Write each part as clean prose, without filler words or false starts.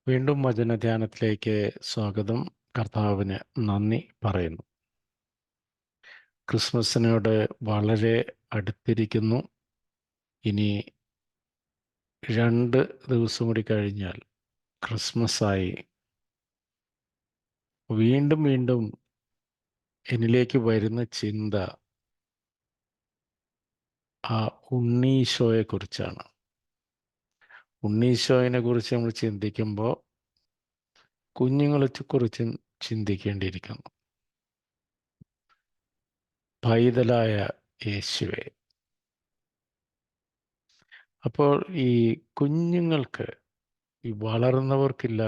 വീണ്ടും വചനധ്യാനത്തിലേക്ക് സ്വാഗതം. കർത്താവിന് നന്ദി പറയുന്നു. ക്രിസ്മസിനോട് വളരെ അടുത്തിരിക്കുന്നു. ഇനി 2 ദിവസം കൂടി കഴിഞ്ഞാൽ ക്രിസ്മസായി. വീണ്ടും വീണ്ടും എന്നിലേക്ക് വരുന്ന ചിന്ത ആ ഉണ്ണീശോയെക്കുറിച്ചാണ്. ഉണ്ണീശോയെ കുറിച്ച് നമ്മൾ ചിന്തിക്കുമ്പോൾ കുഞ്ഞുങ്ങളെക്കുറിച്ചും ചിന്തിക്കേണ്ടിയിരിക്കുന്നു. പൈതലായ യേശുവെ. അപ്പോൾ ഈ കുഞ്ഞുങ്ങൾക്ക്, ഈ വളർന്നവർക്കില്ല,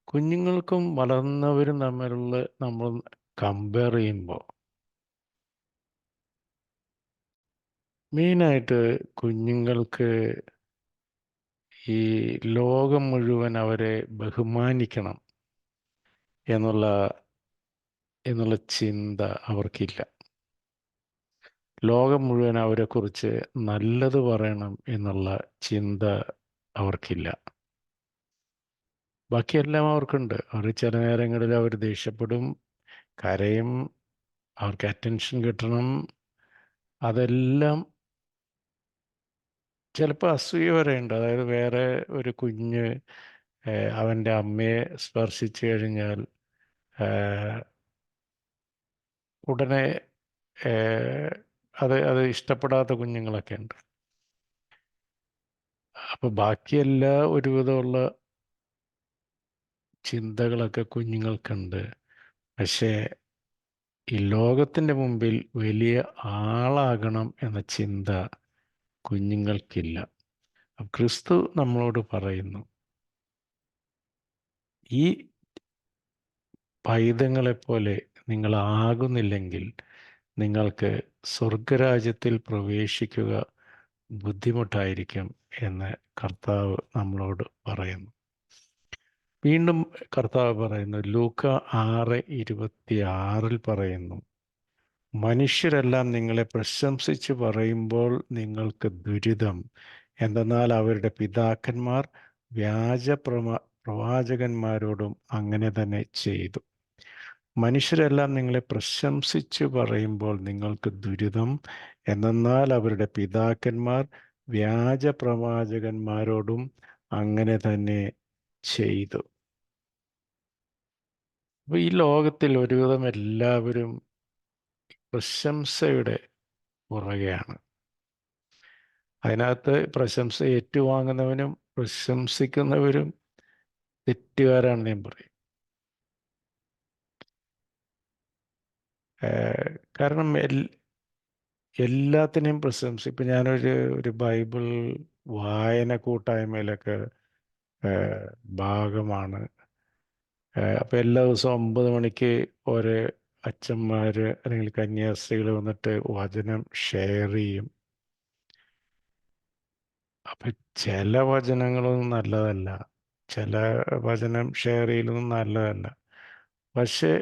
കുഞ്ഞുങ്ങൾക്കും വളർന്നവരും തമ്മിലുള്ള നമ്മൾ കമ്പയർ ചെയ്യുമ്പോൾ മെയിനായിട്ട് കുഞ്ഞുങ്ങൾക്ക് ഈ ലോകം മുഴുവൻ അവരെ ബഹുമാനിക്കണം എന്നുള്ള എന്നുള്ള ചിന്ത അവർക്കില്ല. ലോകം മുഴുവൻ അവരെക്കുറിച്ച് നല്ലത് പറയണം എന്നുള്ള ചിന്ത അവർക്കില്ല. ബാക്കിയെല്ലാം അവർക്കുണ്ട്. അവർ ചില നേരങ്ങളിൽ അവർ ദേഷ്യപ്പെടും, കരയും, അവർക്ക് അറ്റൻഷൻ കിട്ടണം. അതെല്ലാം ചിലപ്പോൾ അസൂയ വരെയുണ്ട്. അതായത് വേറെ ഒരു കുഞ്ഞ് അവൻ്റെ അമ്മയെ സ്പർശിച്ചു കഴിഞ്ഞാൽ ഉടനെ അത് ഇഷ്ടപ്പെടാത്ത കുഞ്ഞുങ്ങളൊക്കെ ഉണ്ട്. അപ്പോൾ ബാക്കിയെല്ലാ ഒരുവിധമുള്ള ചിന്തകളൊക്കെ കുഞ്ഞുങ്ങൾക്കുണ്ട്. പക്ഷേ ഈ ലോകത്തിൻ്റെ മുമ്പിൽ വലിയ ആളാകണം എന്ന ചിന്ത കുഞ്ഞുങ്ങൾക്കില്ല. ക്രിസ്തു നമ്മളോട് പറയുന്നു, ഈ പൈതങ്ങളെപ്പോലെ നിങ്ങളാകുന്നില്ലെങ്കിൽ നിങ്ങൾക്ക് സ്വർഗരാജ്യത്തിൽ പ്രവേശിക്കുക ബുദ്ധിമുട്ടായിരിക്കും എന്ന് കർത്താവ് നമ്മളോട് പറയുന്നു. വീണ്ടും കർത്താവ് പറയുന്നു, ലൂക്ക 6:26 പറയുന്നു, മനുഷ്യരെല്ലാം നിങ്ങളെ പ്രശംസിച്ച് പറയുമ്പോൾ നിങ്ങൾക്ക് ദുരിതം. എന്തെന്നാൽ അവരുടെ പിതാക്കന്മാർ പ്രവാചകന്മാരോടും അങ്ങനെ തന്നെ ചെയ്തു. മനുഷ്യരെല്ലാം നിങ്ങളെ പ്രശംസിച്ച് പറയുമ്പോൾ നിങ്ങൾക്ക് ദുരിതം. എന്തെന്നാൽ അവരുടെ പിതാക്കന്മാർ പ്രവാചകന്മാരോടും അങ്ങനെ തന്നെ ചെയ്തു. അപ്പോൾ ഈ ലോകത്തിൽ ഒരുവിധം എല്ലാവരും പ്രശംസയുടെ പുറകെയാണ്. അതിനകത്ത് പ്രശംസ ഏറ്റുവാങ്ങുന്നവനും പ്രശംസിക്കുന്നവരും തെറ്റുകാരാണെന്ന് ഞാൻ പറയും. കാരണം എല്ലാത്തിനെയും ഇപ്പം ഞാനൊരു ബൈബിൾ വായന കൂട്ടായ്മയിലൊക്കെ ഭാഗമാണ്. അപ്പോൾ എല്ലാ ദിവസവും 9 മണിക്ക് ഓരോ അച്ഛന്മാർ അല്ലെങ്കിൽ കന്യാസ്ത്രീകൾ വന്നിട്ട് വചനം ഷെയർ ചെയ്യും. അപ്പം ചില വചനങ്ങളൊന്നും നല്ലതല്ല, ചില വചനം ഷെയർ ചെയ്യലൊന്നും നല്ലതല്ല. പക്ഷേ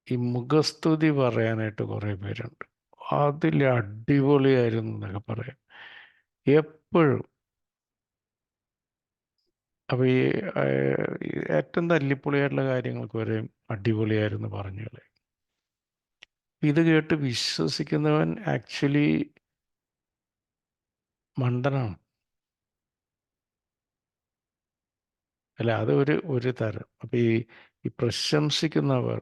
ഈ മുഖസ്തുതി പറയാനായിട്ട് കുറേ പേരുണ്ട്. അതിൽ അടിപൊളിയായിരുന്നു എന്നൊക്കെ പറയാം എപ്പോഴും. അപ്പോൾ ഈ ഏറ്റവും തല്ലിപ്പൊളിയായിട്ടുള്ള കാര്യങ്ങൾക്ക് വരെ അടിപൊളിയായിരുന്നു പറഞ്ഞു കളയും. ഇത് കേട്ട് വിശ്വസിക്കുന്നവൻ ആക്ച്വലി മണ്ടനാണ്. അല്ല, അത് ഒരു തരം. അപ്പം ഈ പ്രശംസിക്കുന്നവർ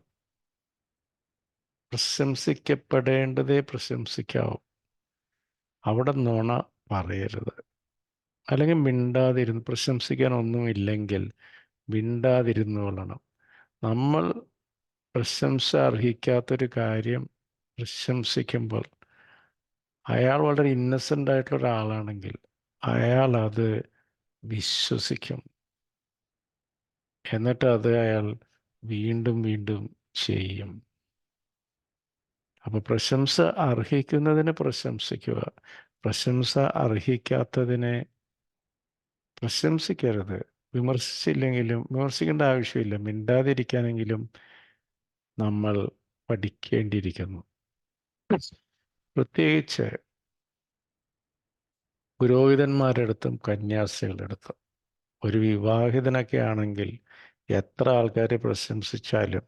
പ്രശംസിക്കപ്പെടേണ്ടതേ പ്രശംസിക്കാവൂ. അവിടെ നുണ പറയരുത്. അല്ലെങ്കിൽ മിണ്ടാതിരുന്ന്, പ്രശംസിക്കാൻ ഒന്നുമില്ലെങ്കിൽ മിണ്ടാതിരുന്നു കൊള്ളണം. നമ്മൾ പ്രശംസ അർഹിക്കാത്തൊരു കാര്യം പ്രശംസിക്കുമ്പോൾ അയാൾ വളരെ ഇന്നസെൻ്റ് ആയിട്ടുള്ള ഒരാളാണെങ്കിൽ അയാൾ അത് വിശ്വസിക്കും. എന്നിട്ട് അത് അയാൾ വീണ്ടും വീണ്ടും ചെയ്യും. അപ്പോൾ പ്രശംസ അർഹിക്കുന്നതിന് പ്രശംസിക്കുക, പ്രശംസ അർഹിക്കാത്തതിനെ പ്രശംസിക്കരുത്. വിമർശിക്കേണ്ട ആവശ്യമില്ല. മിണ്ടാതിരിക്കാനെങ്കിലും നമ്മൾ പഠിക്കേണ്ടിയിരിക്കുന്നു. പ്രത്യേകിച്ച് പുരോഹിതന്മാരുടെ അടുത്തും കന്യാസ്ത്രീകളുടെ അടുത്തും. ഒരു വിവാഹിതനൊക്കെ ആണെങ്കിൽ എത്ര ആൾക്കാർ പ്രശംസിച്ചാലും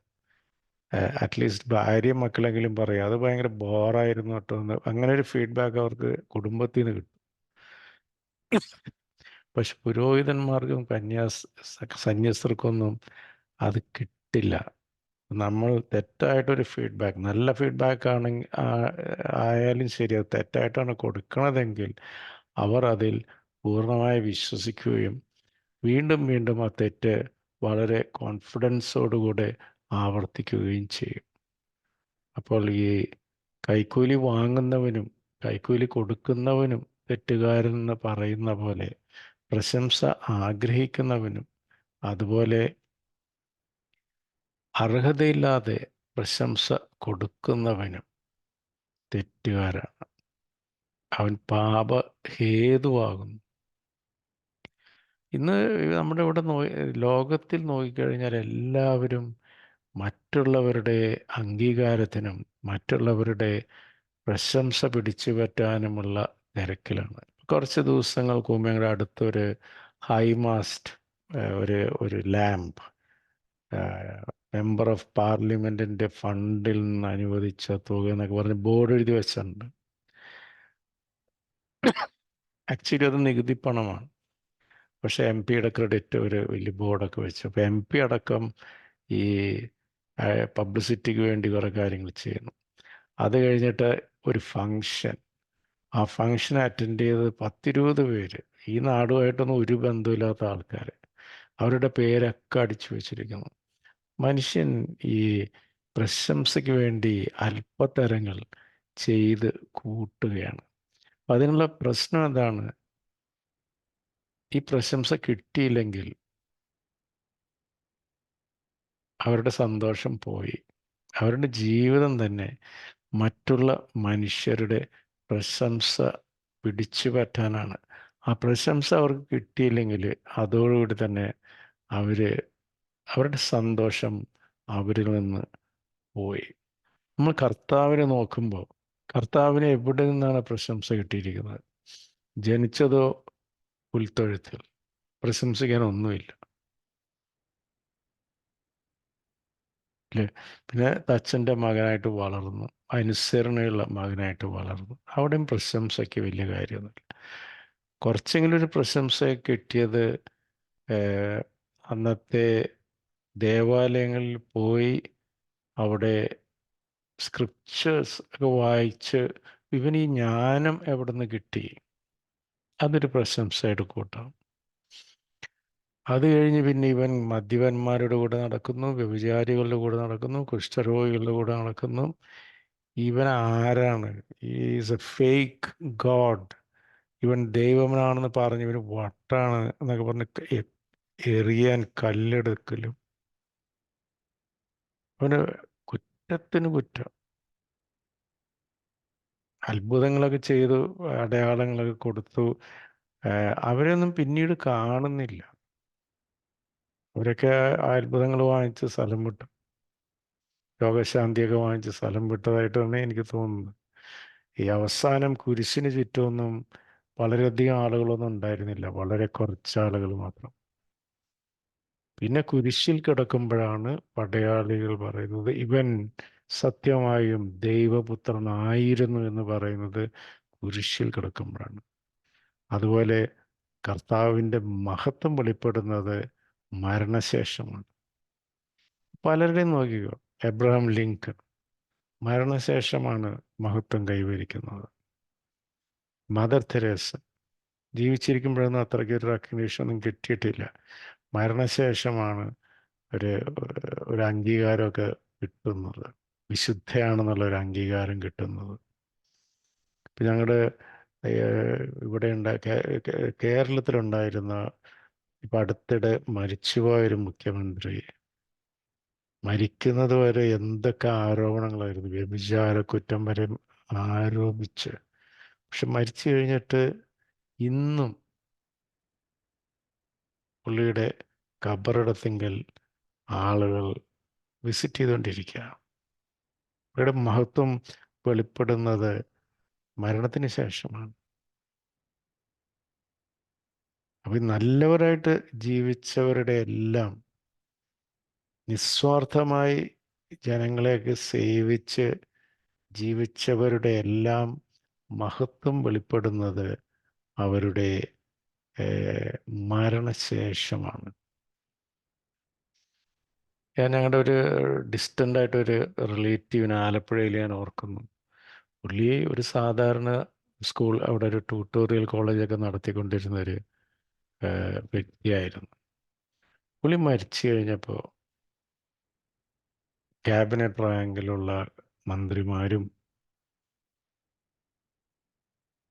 അറ്റ്ലീസ്റ്റ് ഭാര്യയും മക്കളെങ്കിലും പറയും അത് ഭയങ്കര ബോറായിരുന്നു കേട്ടോ എന്ന്, അങ്ങനെ ഒരു ഫീഡ്ബാക്ക് അവർക്ക് കുടുംബത്തിൽ നിന്ന് കിട്ടും. പക്ഷെ പുരോഹിതന്മാർക്കും സന്യസ്തർക്കൊന്നും അത് കിട്ടില്ല. നമ്മൾ തെറ്റായിട്ടൊരു ഫീഡ്ബാക്ക്, നല്ല ഫീഡ്ബാക്ക് ആണെങ്കിൽ ആയാലും ശരി, അത് തെറ്റായിട്ടാണ് കൊടുക്കണതെങ്കിൽ അവർ അതിൽ പൂർണ്ണമായി വിശ്വസിക്കുകയും വീണ്ടും വീണ്ടും ആ തെറ്റ് വളരെ കോൺഫിഡൻസോടുകൂടെ ആവർത്തിക്കുകയും ചെയ്യും. അപ്പോൾ ഈ കൈക്കൂലി വാങ്ങുന്നവനും കൈക്കൂലി കൊടുക്കുന്നവനും തെറ്റുകാരൻ എന്ന് പറയുന്ന പോലെ, പ്രശംസ ആഗ്രഹിക്കുന്നവനും അതുപോലെ അർഹതയില്ലാതെ പ്രശംസ കൊടുക്കുന്നവനും തെറ്റുകാരാണ്. അവൻ പാപഹേതുവാകുന്നു. ഇന്ന് നമ്മുടെ ഇവിടെ ലോകത്തിൽ നോക്കിക്കഴിഞ്ഞാൽ എല്ലാവരും മറ്റുള്ളവരുടെ അംഗീകാരത്തിനും മറ്റുള്ളവരുടെ പ്രശംസ പിടിച്ചു പറ്റാനുമുള്ള തിരക്കിലാണ്. കുറച്ച് ദിവസങ്ങൾക്ക് മുമ്പ് ഞങ്ങളുടെ അടുത്തൊരു ഹൈമാസ്റ്റ് ഒരു ഒരു ലാമ്പ് മെമ്പർ ഓഫ് പാർലമെൻറ്റിൻ്റെ ഫണ്ടിൽ നിന്ന് അനുവദിച്ച തുക എന്നൊക്കെ പറഞ്ഞ് ബോർഡ് എഴുതി വെച്ചിട്ടുണ്ട്. ആക്ച്വലി അത് നികുതി പണമാണ്. പക്ഷേ എം പിയുടെ ക്രെഡിറ്റ് ഒരു വലിയ ബോർഡൊക്കെ വെച്ചു. അപ്പോൾ എം പി അടക്കം ഈ പബ്ലിസിറ്റിക്ക് വേണ്ടി കുറേ കാര്യങ്ങൾ ചെയ്യുന്നു. അത് കഴിഞ്ഞിട്ട് ഒരു ഫങ്ഷൻ, ആ ഫങ്ഷൻ അറ്റൻഡ് ചെയ്ത് 10-20 പേര്, ഈ നാടുമായിട്ടൊന്നും ഒരു ബന്ധമില്ലാത്ത ആൾക്കാർ, അവരുടെ പേരൊക്കെ അടിച്ചു വെച്ചിരിക്കുന്നു. മനുഷ്യൻ ഈ പ്രശംസയ്ക്ക് വേണ്ടി അല്പത്തരങ്ങൾ ചെയ്ത് കൂട്ടുകയാണ്. അതിനുള്ള പ്രശ്നം എന്താണ്? ഈ പ്രശംസ കിട്ടിയില്ലെങ്കിൽ അവരുടെ സന്തോഷം പോയി. അവരുടെ ജീവിതം തന്നെ മറ്റുള്ള മനുഷ്യരുടെ പ്രശംസ പിടിച്ചു പറ്റാനാണ്. ആ പ്രശംസ അവർക്ക് കിട്ടിയില്ലെങ്കിൽ അതോടുകൂടി തന്നെ അവരുടെ സന്തോഷം അവരിൽ നിന്ന് പോയി. നമ്മൾ കർത്താവിനെ നോക്കുമ്പോൾ കർത്താവിന് എവിടെ നിന്നാണ് പ്രശംസ കിട്ടിയിരിക്കുന്നത്? ജനിച്ചതോ പുൽത്തൊഴുത്തിൽ, പ്രശംസിക്കാൻ ഒന്നുമില്ല അല്ലേ? പിന്നെ അച്ഛൻ്റെ മകനായിട്ട് വളർന്നു, അനുസരണയുള്ള മകനായിട്ട് വളർന്നു, അവിടെയും പ്രശംസയ്ക്ക് വലിയ കാര്യമൊന്നുമില്ല. കുറച്ചെങ്കിലും ഒരു പ്രശംസ കിട്ടിയത് ഏഹ്, അന്നത്തെ ദേവാലയങ്ങളിൽ പോയി അവിടെ സ്ക്രിപ്ചേഴ്സ് ഒക്കെ വായിച്ച് ഇവന് ഈ ജ്ഞാനം എവിടെ നിന്ന് കിട്ടി, അതൊരു പ്രശംസയായിട്ട് കൂട്ടാം. അത് കഴിഞ്ഞ് പിന്നെ ഇവൻ മദ്യപന്മാരുടെ കൂടെ നടക്കുന്നു, വ്യഭിചാരികളുടെ കൂടെ നടക്കുന്നു, കുഷ്ഠരോഗികളുടെ കൂടെ നടക്കുന്നു. ഇവൻ ആരാണ്? Is A fake God. ഇവൻ ദൈവമനാണെന്ന് പറഞ്ഞ് ഇവന് വട്ടാണ് എന്നൊക്കെ പറഞ്ഞ് എറിയാൻ കല്ലെടുക്കലും. അവന് കുറ്റത്തിന് കുറ്റം. അത്ഭുതങ്ങളൊക്കെ ചെയ്തു, അടയാളങ്ങളൊക്കെ കൊടുത്തു. അവരൊന്നും പിന്നീട് കാണുന്നില്ല. അവരൊക്കെ അത്ഭുതങ്ങൾ വാങ്ങിച്ച് സ്ഥലം വിട്ടു, രോഗശാന്തിയൊക്കെ വാങ്ങിച്ച് സ്ഥലം വിട്ടതായിട്ടാണ് എനിക്ക് തോന്നുന്നത്. ഈ അവസാനം കുരിശിന് ചുറ്റുമൊന്നും വളരെയധികം ആളുകളൊന്നും ഉണ്ടായിരുന്നില്ല, വളരെ കുറച്ച് ആളുകൾ മാത്രം. പിന്നെ കുരിശിൽ കിടക്കുമ്പോഴാണ് പടയാളികൾ പറയുന്നത് ഇവൻ സത്യമായും ദൈവപുത്രനായിരുന്നു എന്ന് പറയുന്നത് കുരിശിൽ കിടക്കുമ്പോഴാണ്. അതുപോലെ കർത്താവിൻ്റെ മഹത്വം വെളിപ്പെടുന്നത് മരണശേഷമാണ്. പലരുടെയും നോക്കിക്കോ, എബ്രഹാം ലിങ്കൺ മരണശേഷമാണ് മഹത്വം കൈവരിക്കുന്നത്. മദർ തെരേസ ജീവിച്ചിരിക്കുമ്പോഴൊന്നും അത്രയ്ക്ക് ഒരു റെക്കഗ്നീഷൻ ഒന്നും കിട്ടിയിട്ടില്ല. മരണശേഷമാണ് ഒരു ഒരു അംഗീകാരമൊക്കെ കിട്ടുന്നത്, വിശുദ്ധയാണെന്നുള്ള ഒരു അംഗീകാരം കിട്ടുന്നത്. ഇപ്പം ഞങ്ങളുടെ ഇവിടെ കേരളത്തിലുണ്ടായിരുന്ന ഇപ്പം അടുത്തിടെ മരിച്ചുപോയൊരു മുഖ്യമന്ത്രി, മരിക്കുന്നത് വരെ എന്തൊക്കെ ആരോപണങ്ങളായിരുന്നു, വ്യഭിചാര കുറ്റം വരെ ആരോപിച്ച്. പക്ഷെ മരിച്ചു കഴിഞ്ഞിട്ട് ഇന്നും പുള്ളിയുടെ ഖബറിടത്തിങ്കൽ ആളുകൾ വിസിറ്റ് ചെയ്തുകൊണ്ടിരിക്കുക. പുള്ളിയുടെ മഹത്വം വെളിപ്പെടുന്നത് മരണത്തിന് ശേഷമാണ്. അപ്പം നല്ലവരായിട്ട് ജീവിച്ചവരുടെ എല്ലാം നിസ്വാർത്ഥമായി ജനങ്ങളെയൊക്കെ സേവിച്ച് ജീവിച്ചവരുടെ എല്ലാം മഹത്വം വെളിപ്പെടുന്നത് അവരുടെ മരണശേഷമാണ്. ഞാൻ ഞങ്ങളുടെ ഒരു ഡിസ്റ്റൻ്റ് ആയിട്ടൊരു റിലേറ്റീവിന് ആലപ്പുഴയിൽ ഞാൻ ഓർക്കുന്നു. പുള്ളി ഒരു സാധാരണ സ്കൂൾ, അവിടെ ഒരു ട്യൂട്ടോറിയൽ കോളേജൊക്കെ നടത്തിക്കൊണ്ടിരുന്ന ഒരു വ്യക്തിയായിരുന്നു. പുള്ളി മരിച്ചു കഴിഞ്ഞപ്പോൾ ക്യാബിനറ്റ് റാങ്കിലുള്ള മന്ത്രിമാരും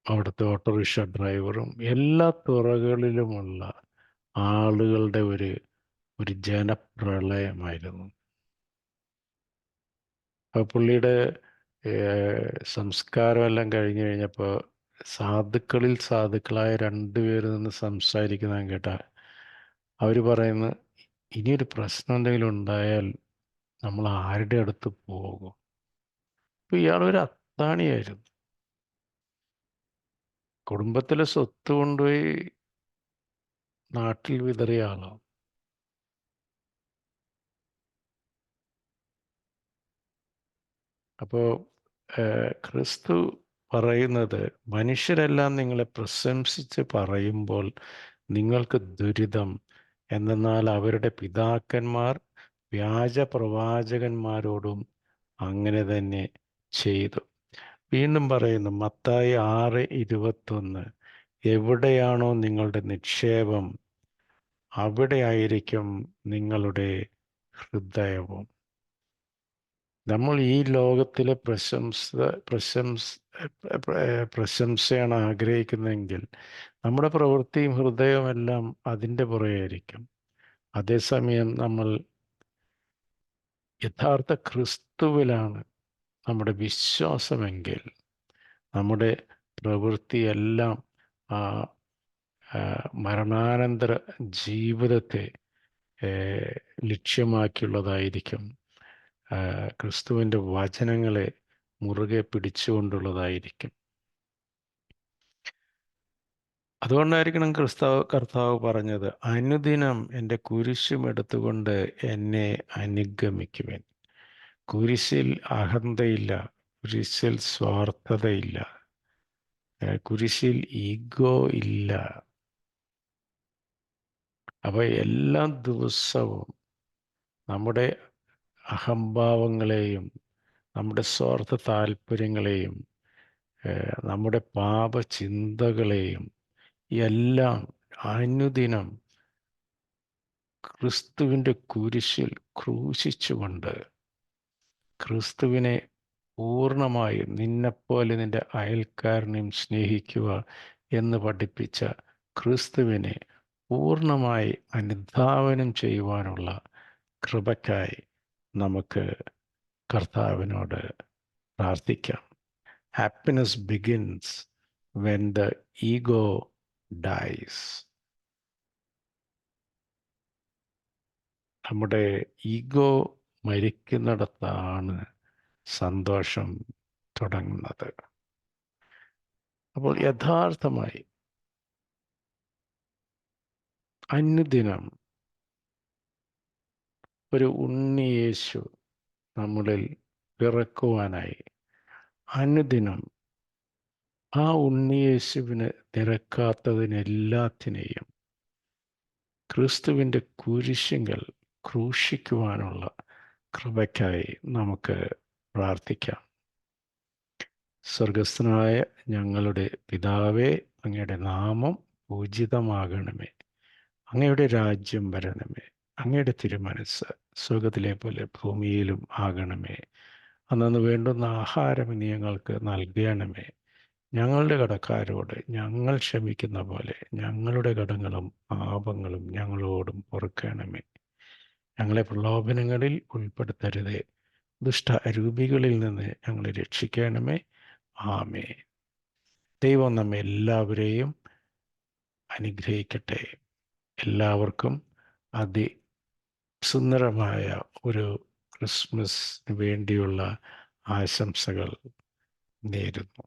അവിടുത്തെ ഓട്ടോറിക്ഷ ഡ്രൈവറും എല്ലാ തുറകളിലുമുള്ള ആളുകളുടെ ഒരു ജനപ്രളയമായിരുന്നു. അപ്പോൾ പുള്ളിയുടെ സംസ്കാരമെല്ലാം കഴിഞ്ഞു കഴിഞ്ഞപ്പോൾ സാധുക്കളിൽ സാധുക്കളായ രണ്ടുപേരിൽ നിന്ന് സംസാരിക്കുന്ന കേട്ടാൽ അവർ പറയുന്നു, ഇനിയൊരു പ്രശ്നം എന്തെങ്കിലും ഉണ്ടായാൽ നമ്മൾ ആരുടെ അടുത്ത് പോകും? ഇപ്പം ഇയാളൊരു അത്താണിയായിരുന്നു. കുടുംബത്തിലെ സ്വത്ത് കൊണ്ടുപോയി നാട്ടിൽ വിതറിയ ആളാണ്. അപ്പോൾ ക്രിസ്തു പറയുന്നത്, മനുഷ്യരെല്ലാം നിങ്ങളെ പ്രശംസിച്ച് പറയുമ്പോൾ നിങ്ങൾക്ക് ദുരിതം, എന്നാൽ അവരുടെ പിതാക്കന്മാർ വ്യാജ പ്രവാചകന്മാരോടും അങ്ങനെ തന്നെ ചെയ്തു. വീണ്ടും പറയുന്നു, മത്തായി 6:21, എവിടെയാണോ നിങ്ങളുടെ നിക്ഷേപം അവിടെ ആയിരിക്കും നിങ്ങളുടെ ഹൃദയവും. നമ്മൾ ഈ ലോകത്തിലെ പ്രശംസയാണ് ആഗ്രഹിക്കുന്നതെങ്കിൽ നമ്മുടെ പ്രവൃത്തിയും ഹൃദയവും എല്ലാം അതിൻ്റെ പുറകെയായിരിക്കും. അതേസമയം നമ്മൾ യഥാർത്ഥ ക്രിസ്തുവിലാണ് നമ്മുടെ വിശ്വാസമെങ്കിൽ നമ്മുടെ പ്രവൃത്തിയെല്ലാം ആ മരണാനന്തര ജീവിതത്തെ ലക്ഷ്യമാക്കിയുള്ളതായിരിക്കും. ക്രിസ്തുവിൻ്റെ വചനങ്ങളെ മുറുകെ പിടിച്ചുകൊണ്ടുള്ളതായിരിക്കും. അതുകൊണ്ടായിരിക്കണം കർത്താവ് പറഞ്ഞത്, അനുദിനം എൻ്റെ കുരിശും എടുത്തുകൊണ്ട് എന്നെ അനുഗമിക്കുവാൻ. കുരിശിൽ അഹന്തയില്ല, കുരിശിൽ സ്വാർത്ഥതയില്ല, കുരിശിൽ ഈഗോ ഇല്ല. അപ്പോൾ എല്ലാ ദിവസവും നമ്മുടെ അഹംഭാവങ്ങളെയും നമ്മുടെ സ്വാർത്ഥ താല്പര്യങ്ങളെയും നമ്മുടെ പാപചിന്തകളെയും എല്ലാം അനുദിനം ക്രിസ്തുവിൻ്റെ കുരിശിൽ ക്രൂശിച്ചുകൊണ്ട് ക്രിസ്തുവിനെ പൂർണ്ണമായും നിന്നെപ്പോലെ നിൻ്റെ അയൽക്കാരനെയും സ്നേഹിക്കുക എന്ന് പഠിപ്പിച്ച ക്രിസ്തുവിനെ പൂർണ്ണമായി അനുധാവനം ചെയ്യുവാനുള്ള കൃപയ്ക്കായി നമുക്ക് കർത്താവിനോട് പ്രാർത്ഥിക്കാം. Happiness begins when the ego dies. നമ്മുടെ ഈഗോ മരിക്കുന്നിടത്താണ് സന്തോഷം തുടങ്ങുന്നത്. അപ്പോൾ യഥാർത്ഥമായി അനുദിനം ഒരു ഉണ്ണിയേശു നമ്മളിൽ പിറക്കുവാനായി അനുദിനം ആ ഉണ്ണിയേശുവിന് നിരക്കാത്തതിനെല്ലാത്തിനെയും ക്രിസ്തുവിൻ്റെ കുരിശിങ്കൽ ക്രൂശിക്കുവാനുള്ള കൃപയ്ക്കായി നമുക്ക് പ്രാർത്ഥിക്കാം. സ്വർഗസ്ഥനായ ഞങ്ങളുടെ പിതാവേ, അങ്ങയുടെ നാമം പൂജിതമാകണമേ, അങ്ങയുടെ രാജ്യം വരണമേ, അങ്ങയുടെ തിരുമനസ്സ് സ്വർഗത്തിലെ പോലെ ഭൂമിയിലും ആകണമേ. അന്നു വേണ്ടുന്ന ആഹാരം ഇനി ഞങ്ങൾക്ക് നൽകണമേ. ഞങ്ങളുടെ കടക്കാരോട് ഞങ്ങൾ ക്ഷമിക്കുന്ന പോലെ ഞങ്ങളുടെ കടങ്ങളും പാപങ്ങളും ഞങ്ങളോടും പൊറുക്കണമേ. ഞങ്ങളെ പ്രലോഭനങ്ങളിൽ ഉൾപ്പെടുത്തരുതേ, ദുഷ്ട അരൂപികളിൽ നിന്ന് ഞങ്ങളെ രക്ഷിക്കണമേ. ആമേൻ. ദൈവം നമ്മെ എല്ലാവരെയും അനുഗ്രഹിക്കട്ടെ. എല്ലാവർക്കും അതിസുന്ദരമായ ഒരു ക്രിസ്മസിന് വേണ്ടിയുള്ള ആശംസകൾ നേരുന്നു.